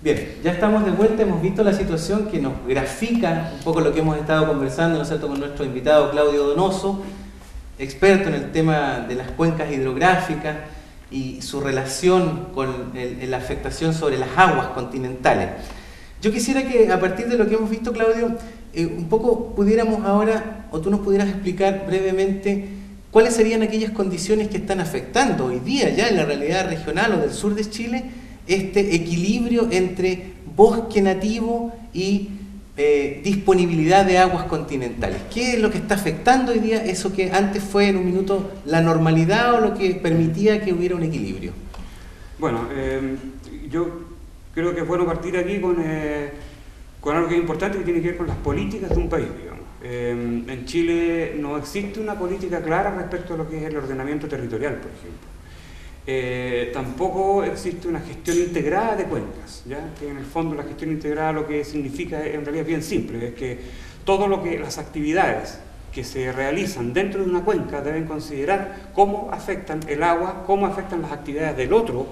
Bien, ya estamos de vuelta, hemos visto la situación que nos grafica un poco lo que hemos estado conversando, ¿no es cierto?, con nuestro invitado Claudio Donoso, experto en el tema de las cuencas hidrográficas y su relación con la afectación sobre las aguas continentales. Yo quisiera que a partir de lo que hemos visto, Claudio, un poco pudiéramos ahora, o tú nos pudieras explicar brevemente cuáles serían aquellas condiciones que están afectando hoy día ya en la realidad regional o del sur de Chile este equilibrio entre bosque nativo y disponibilidad de aguas continentales. ¿Qué es lo que está afectando hoy día eso que antes fue en un minuto la normalidad o lo que permitía que hubiera un equilibrio? Bueno, yo creo que es bueno partir aquí con algo que es importante, que tiene que ver con las políticas de un país, digamos. En Chile no existe una política clara respecto a lo que es el ordenamiento territorial, por ejemplo. Tampoco existe una gestión integrada de cuencas, ¿ya? Que en el fondo la gestión integrada lo que significa en realidad es bien simple, es que todo lo que las actividades que se realizan dentro de una cuenca deben considerar cómo afectan el agua, cómo afectan las actividades del otro,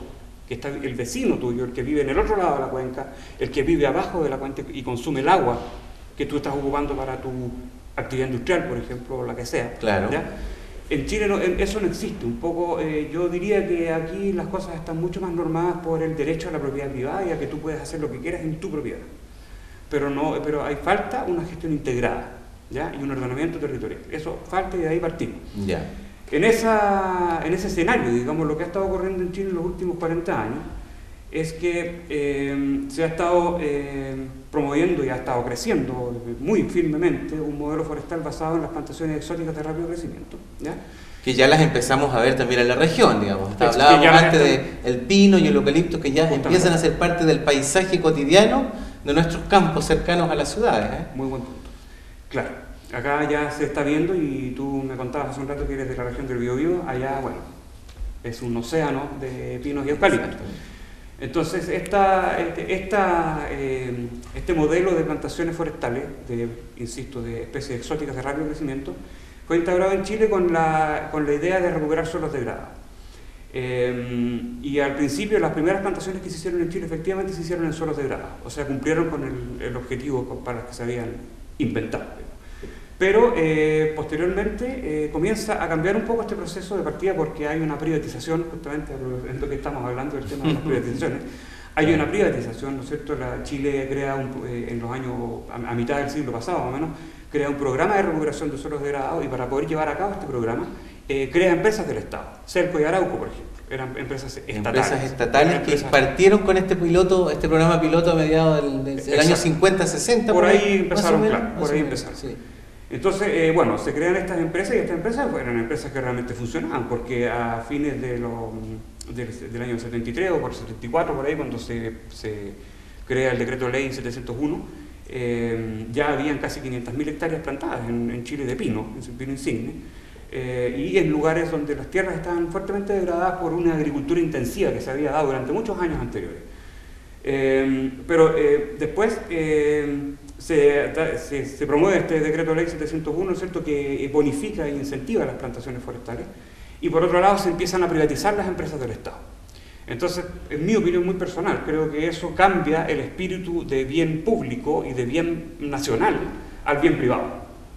que está el vecino tuyo, el que vive en el otro lado de la cuenca, el que vive abajo de la cuenca y consume el agua que tú estás ocupando para tu actividad industrial, por ejemplo, o la que sea. Claro. ¿Ya? En Chile eso no existe. Un poco, yo diría que aquí las cosas están mucho más normadas por el derecho a la propiedad privada y a que tú puedes hacer lo que quieras en tu propiedad. Pero hay falta una gestión integrada, ¿ya? Y un ordenamiento territorial. Eso falta y de ahí partimos. Ya. En ese escenario, digamos, lo que ha estado ocurriendo en Chile en los últimos 40 años es que se ha estado promoviendo y ha estado creciendo muy firmemente un modelo forestal basado en las plantaciones exóticas de rápido crecimiento, ¿ya? Que ya las empezamos a ver también en la región, digamos. Hablábamos antes del pino y el eucalipto que ya empiezan a ser parte del paisaje cotidiano de nuestros campos cercanos a las ciudades, ¿eh? Muy buen punto. Claro, acá ya se está viendo, y tú me contabas hace un rato que eres de la región del Biobío, allá, bueno, es un océano de pinos y eucaliptos. Entonces, este modelo de plantaciones forestales, insisto, de especies exóticas de rápido crecimiento, fue instaurado en Chile con la idea de recuperar suelos degradados. Y al principio, las primeras plantaciones que se hicieron en Chile, efectivamente se hicieron en suelos degradados, o sea, cumplieron con el objetivo para el que se habían inventado. Pero posteriormente comienza a cambiar un poco este proceso de partida, porque hay una privatización, justamente en lo que estamos hablando del tema de las privatizaciones. Hay una privatización, ¿no es cierto? Chile crea en los años, a mitad del siglo pasado más o menos, crea un programa de recuperación de suelos degradados, y para poder llevar a cabo este programa crea empresas del Estado. Cerco y Arauco, por ejemplo, eran empresas estatales. Que partieron con este programa piloto a mediados del año 50-60. Por ahí empezaron, claro, por ahí empezaron. Sí. Entonces, bueno, se crean estas empresas, y estas empresas eran empresas que realmente funcionaban, porque a fines del año 73 o por 74, por ahí, cuando se crea el decreto ley 701, ya habían casi 500.000 hectáreas plantadas en Chile de pino insigne, y en lugares donde las tierras estaban fuertemente degradadas por una agricultura intensiva que se había dado durante muchos años anteriores. Pero después se promueve este decreto ley 701, ¿cierto?, que bonifica e incentiva las plantaciones forestales, y por otro lado se empiezan a privatizar las empresas del Estado. Entonces, en mi opinión muy personal, creo que eso cambia el espíritu de bien público y de bien nacional al bien privado,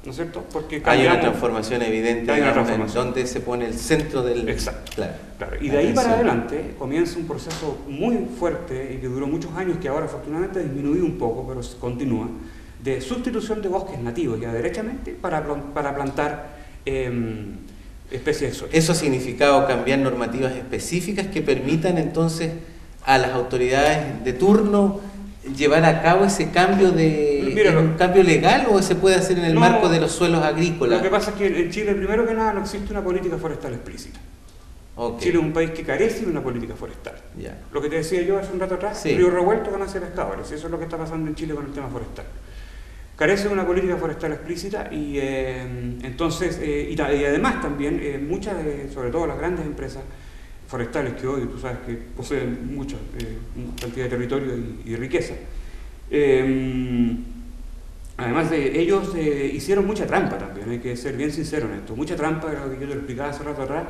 ¿no es cierto? Porque hay una transformación evidente, en donde se pone el centro del... Exacto. Claro. Y de ahí para adelante comienza un proceso muy fuerte, y que duró muchos años, que ahora afortunadamente ha disminuido un poco, pero continúa, de sustitución de bosques nativos, ya derechamente, para plantar especies exóticas. ¿Eso ha significado cambiar normativas específicas que permitan entonces a las autoridades de turno llevar a cabo ese cambio un cambio legal, o se puede hacer en el marco de los suelos agrícolas? Lo que pasa es que en Chile, primero que nada, no existe una política forestal explícita. Okay. Chile es un país que carece de una política forestal. Yeah. Lo que te decía yo hace un rato atrás, sí. Río revuelto ganancia de pescadores. Eso es lo que está pasando en Chile con el tema forestal. Carece de una política forestal explícita, y entonces, y además también muchas, sobre todo las grandes empresas forestales, que hoy tú sabes que poseen mucha cantidad de territorio y riqueza, además de ellos hicieron mucha trampa también, hay que ser bien sincero en esto, mucha trampa, lo que yo te lo explicaba hace rato atrás,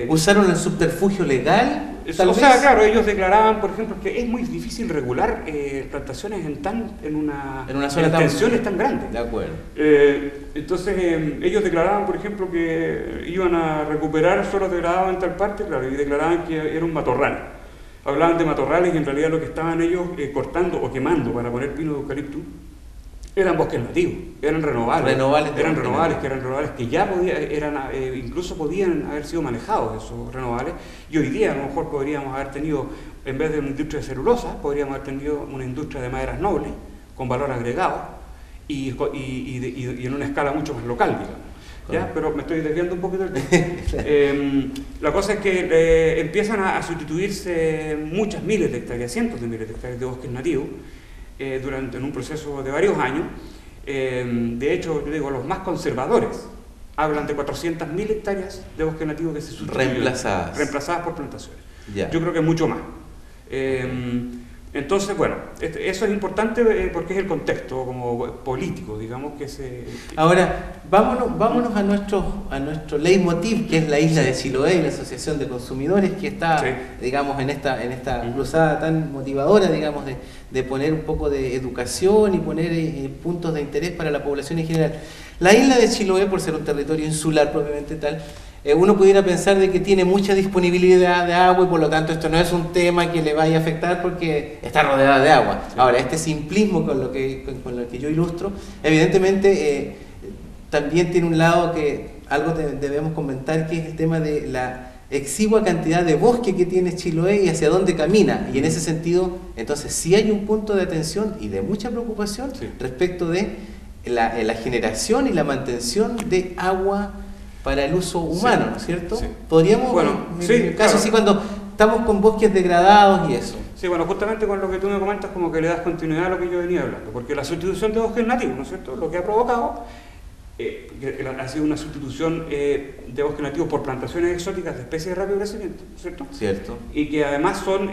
¿Usaron el subterfugio legal? O sea, claro, ellos declaraban, por ejemplo, que es muy difícil regular plantaciones en una zona extensiones tan grandes. De acuerdo. Entonces, ellos declaraban, por ejemplo, que iban a recuperar suelos degradados en tal parte, claro, y declaraban que era un matorral. Hablaban de matorrales y en realidad lo que estaban ellos cortando o quemando para poner pino de eucalipto eran bosques nativos, eran renovables. Eran renovables que ya incluso podían haber sido manejados esos renovables, y hoy día a lo mejor podríamos haber tenido, en vez de una industria de celulosa, podríamos haber tenido una industria de maderas nobles, con valor agregado, y en una escala mucho más local, digamos. ¿Ya? Pero me estoy desviando un poquito del tema. La cosa es que empiezan a sustituirse muchas miles de hectáreas, cientos de miles de hectáreas de bosques nativos, en un proceso de varios años. De hecho, yo digo, los más conservadores hablan de 400.000 hectáreas de bosque nativo que se sustituyen, reemplazadas por plantaciones. Ya. Yo creo que es mucho más. Entonces, bueno, eso es importante porque es el contexto como político, digamos, que se... Ahora, vámonos a nuestro leitmotiv, que es la isla de Chiloé y la Asociación de Consumidores, que está, sí, digamos, en esta cruzada tan motivadora, digamos, de poner un poco de educación y poner puntos de interés para la población en general. La isla de Chiloé, por ser un territorio insular propiamente tal, uno pudiera pensar de que tiene mucha disponibilidad de agua y por lo tanto esto no es un tema que le vaya a afectar porque está rodeada de agua. Ahora, este simplismo con lo que yo ilustro, evidentemente también tiene un lado que algo debemos comentar, que es el tema de la exigua cantidad de bosque que tiene Chiloé y hacia dónde camina. Y en ese sentido, entonces sí hay un punto de atención y de mucha preocupación, sí, respecto de la generación y la mantención de agua para el uso humano, sí, ¿no es cierto? Sí. Podríamos, bueno, en el caso así, cuando estamos con bosques degradados y eso. Sí, bueno, justamente con lo que tú me comentas, como que le das continuidad a lo que yo venía hablando, porque la sustitución de bosques nativos, ¿no es cierto?, lo que ha provocado ha sido una sustitución de bosques nativos por plantaciones exóticas de especies de rápido crecimiento, ¿no es cierto? Cierto. Y que además son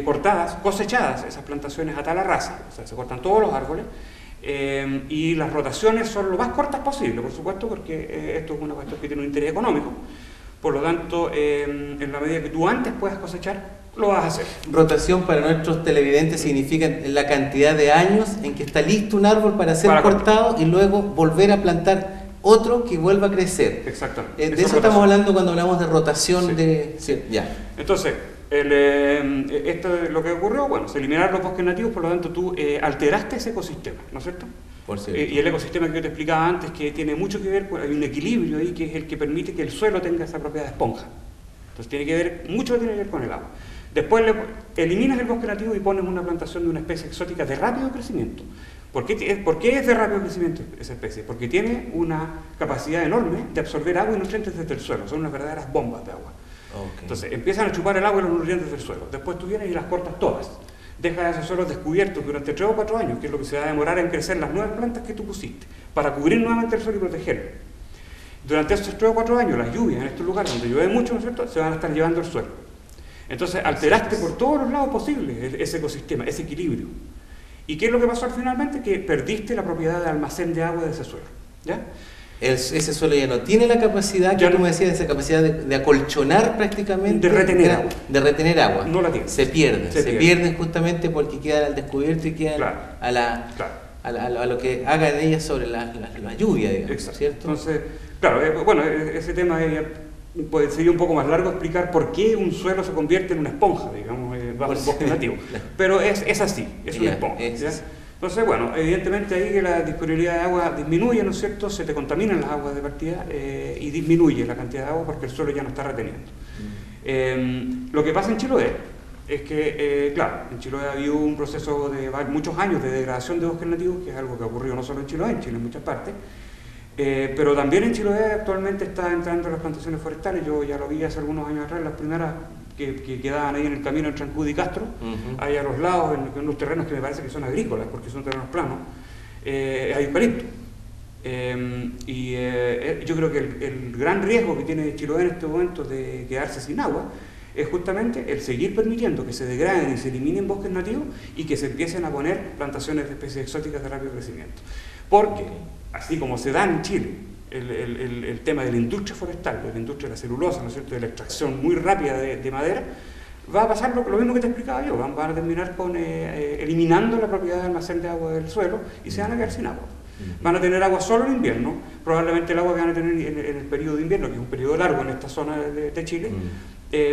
cortadas, cosechadas esas plantaciones a tala rasa, o sea, se cortan todos los árboles. Y las rotaciones son lo más cortas posible, por supuesto, porque esto es una cuestión que tiene un interés económico. Por lo tanto, en la medida que tú antes puedas cosechar, lo vas a hacer. Rotación para nuestros televidentes significa la cantidad de años en que está listo un árbol para ser cortado y luego volver a plantar otro que vuelva a crecer. Exactamente. De eso estamos hablando cuando hablamos de rotación, sí, de... Sí. Ya. Entonces, esto es lo que ocurrió, bueno, se eliminaron los bosques nativos, por lo tanto tú alteraste ese ecosistema, ¿no es cierto? Por cierto. Y el ecosistema que yo te explicaba antes, que tiene mucho que ver, hay un equilibrio ahí que es el que permite que el suelo tenga esa propiedad de esponja. Entonces mucho tiene que ver con el agua. Después eliminas el bosque nativo y pones una plantación de una especie exótica de rápido crecimiento. ¿Por qué es de rápido crecimiento esa especie? Porque tiene una capacidad enorme de absorber agua y nutrientes desde el suelo, son unas verdaderas bombas de agua. Okay. Entonces empiezan a chupar el agua y los nutrientes del suelo. Después tú vienes y las cortas todas. Dejas esos suelos descubiertos durante 3 o 4 años, que es lo que se va a demorar en crecer las nuevas plantas que tú pusiste, para cubrir nuevamente el suelo y protegerlo. Durante esos 3 o 4 años, las lluvias en estos lugares donde llueve mucho, ¿no es cierto?, se van a estar llevando el suelo. Entonces alteraste por todos los lados posibles ese ecosistema, ese equilibrio. ¿Y qué es lo que pasó finalmente? Que perdiste la propiedad de almacén de agua de ese suelo. ¿Ya? Ese suelo ya no tiene la capacidad, que tú me decías, esa capacidad de acolchonar prácticamente. De retener agua. De retener agua. No la tiene. Se pierden justamente porque quedan al descubierto y quedan, claro, a lo que hagan ellas sobre la lluvia, digamos. Exacto. ¿Cierto? Entonces, claro, bueno, ese tema sería un poco más largo explicar por qué un suelo se convierte en una esponja, digamos, bajo un bosque nativo. Pero es así, es una esponja. Entonces, bueno, evidentemente ahí que la disponibilidad de agua disminuye, ¿no es cierto? Se te contaminan las aguas de partida y disminuye la cantidad de agua porque el suelo ya no está reteniendo. Lo que pasa en Chiloé es que, claro, en Chiloé ha habido un proceso de muchos años de degradación de bosques nativos, que es algo que ha ocurrido no solo en Chiloé, en Chile en muchas partes, pero también en Chiloé actualmente está entrando las plantaciones forestales. Yo ya lo vi hace algunos años atrás, las primeras que quedaban ahí en el camino entre Ancud y Castro, ahí a los lados, en unos terrenos que me parece que son agrícolas, porque son terrenos planos, hay eucalipto. Yo creo que el gran riesgo que tiene Chiloé en este momento de quedarse sin agua es justamente el seguir permitiendo que se degraden y se eliminen bosques nativos y que se empiecen a poner plantaciones de especies exóticas de rápido crecimiento. Porque, así como se da en Chile, el tema de la industria forestal, de la industria de la celulosa, ¿no es cierto?, de la extracción muy rápida de madera, va a pasar lo mismo que te explicaba yo, van a terminar eliminando la propiedad de almacén de agua del suelo y se van a quedar sin agua. Van a tener agua solo en invierno, probablemente el agua que van a tener en el periodo de invierno, que es un periodo largo en esta zona de Chile,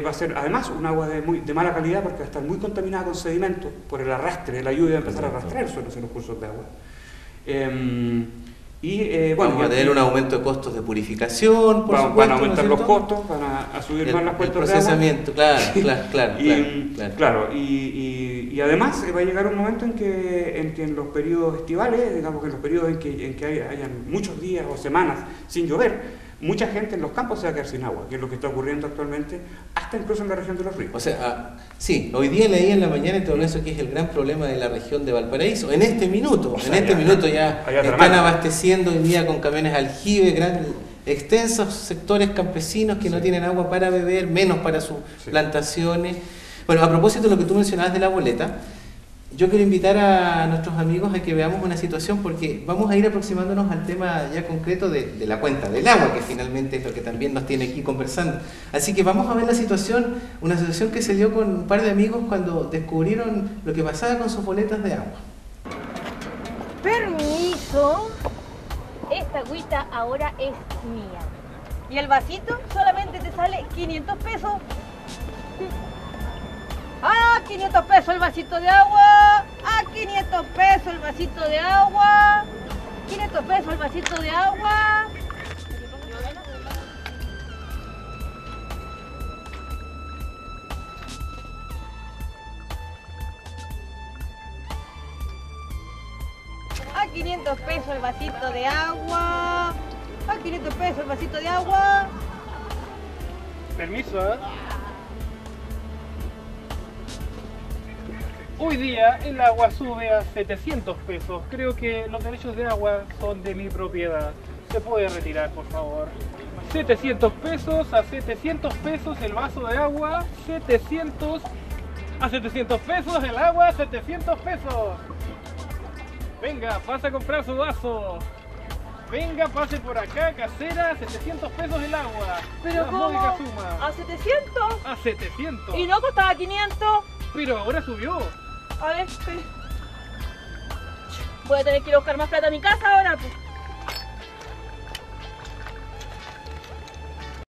va a ser además un agua de mala calidad porque va a estar muy contaminada con sedimentos por el arrastre, la lluvia va a empezar a arrastrar el suelo en los cursos de agua. Vamos a tener un aumento de costos de purificación, por supuesto, van a aumentar los costos, van a subir más las cuentas de agua. Procesamiento, claro. Y además va a llegar un momento en que en los periodos estivales, digamos que en los periodos en que hayan muchos días o semanas sin llover, mucha gente en los campos se va a quedar sin agua, que es lo que está ocurriendo actualmente, hasta incluso en la región de Los Ríos. O sea, sí, hoy día leí en la mañana y todo eso que es el gran problema de la región de Valparaíso. En este minuto, ya están abasteciendo hoy día con camiones aljibe, extensos sectores campesinos que no tienen agua para beber, menos para sus plantaciones. Bueno, a propósito de lo que tú mencionabas de la boleta, yo quiero invitar a nuestros amigos a que veamos una situación porque vamos a ir aproximándonos al tema ya concreto de la cuenta del agua, que finalmente es lo que también nos tiene aquí conversando. Así que vamos a ver una situación que se dio con un par de amigos cuando descubrieron lo que pasaba con sus boletas de agua. Permiso, esta agüita ahora es mía. Y el vasito solamente te sale 500 pesos. ¡Ah, 500 pesos el vasito de agua! ¡Ah, 500 pesos el vasito de agua! 500 pesos el vasito de agua. ¡Ah, 500 pesos el vasito de agua! ¡Ah, 500 pesos el vasito de agua! Permiso, ¿eh? Hoy día el agua sube a 700 pesos. Creo que los derechos de agua son de mi propiedad. ¿Se puede retirar, por favor? 700 pesos a 700 pesos el vaso de agua. 700 a 700 pesos el agua. 700 pesos. Venga, pasa a comprar su vaso. Venga, pase por acá, casera. 700 pesos el agua. ¿Pero cómo? ¿A 700? A 700. ¿Y no costaba 500? Pero ahora subió. A ver, espere. Voy a tener que ir a buscar más plata a mi casa ahora, pues.